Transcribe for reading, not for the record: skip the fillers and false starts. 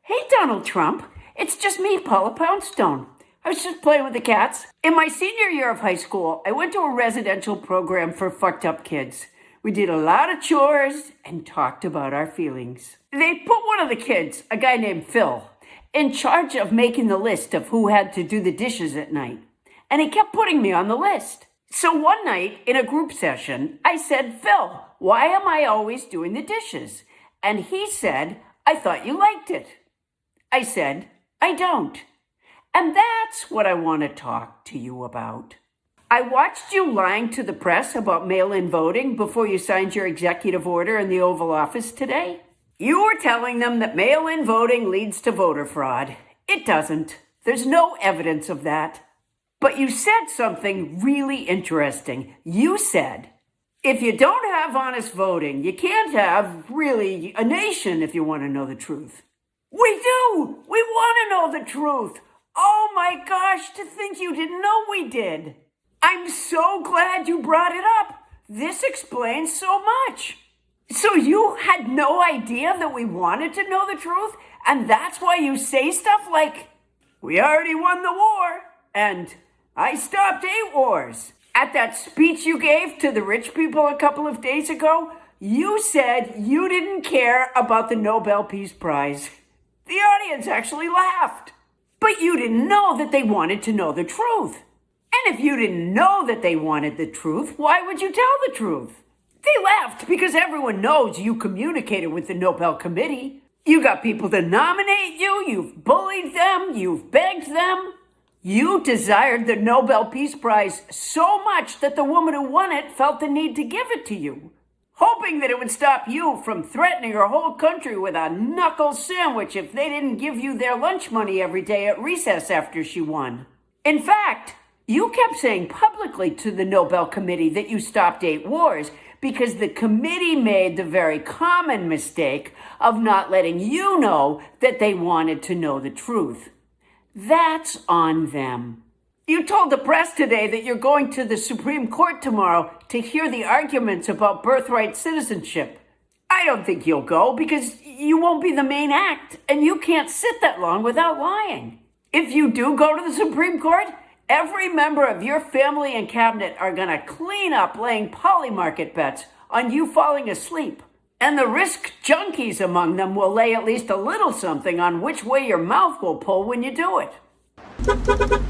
Hey, Donald Trump. It's just me, Paula Poundstone. I was just playing with the cats. In my senior year of high school, I went to a residential program for fucked up kids. We did a lot of chores and talked about our feelings. They put one of the kids, a guy named Phil, in charge of making the list of who had to do the dishes at night. And he kept putting me on the list. So one night in a group session, I said, Phil, why am I always doing the dishes? And he said, I thought you liked it. I said, I don't. And that's what I want to talk to you about. I watched you lying to the press about mail-in voting before you signed your executive order in the Oval Office today. You were telling them that mail-in voting leads to voter fraud. It doesn't. There's no evidence of that. But you said something really interesting. You said, if you don't have honest voting, you can't have, really, a nation if you want to know the truth. We do! We want to know the truth! Oh my gosh, to think you didn't know we did! I'm so glad you brought it up! This explains so much! So you had no idea that we wanted to know the truth? And that's why you say stuff like, we already won the war, and I stopped 8 wars. At that speech you gave to the rich people a couple of days ago, you said you didn't care about the Nobel Peace Prize. The audience actually laughed. But you didn't know that they wanted to know the truth. And if you didn't know that they wanted the truth, why would you tell the truth? They laughed because everyone knows you communicated with the Nobel Committee. You got people to nominate you, you've bullied them, you've begged them. You desired the Nobel Peace Prize so much that the woman who won it felt the need to give it to you, hoping that it would stop you from threatening her whole country with a knuckle sandwich if they didn't give you their lunch money every day at recess after she won. In fact, you kept saying publicly to the Nobel Committee that you stopped 8 wars because the committee made the very common mistake of not letting you know that they wanted to know the truth. That's on them. You told the press today that you're going to the Supreme Court tomorrow to hear the arguments about birthright citizenship. I don't think you'll go because you won't be the main act and you can't sit that long without lying. If you do go to the Supreme Court, every member of your family and cabinet are going to clean up laying polymarket bets on you falling asleep. And the risk junkies among them will lay at least a little something on which way your mouth will pull when you do it.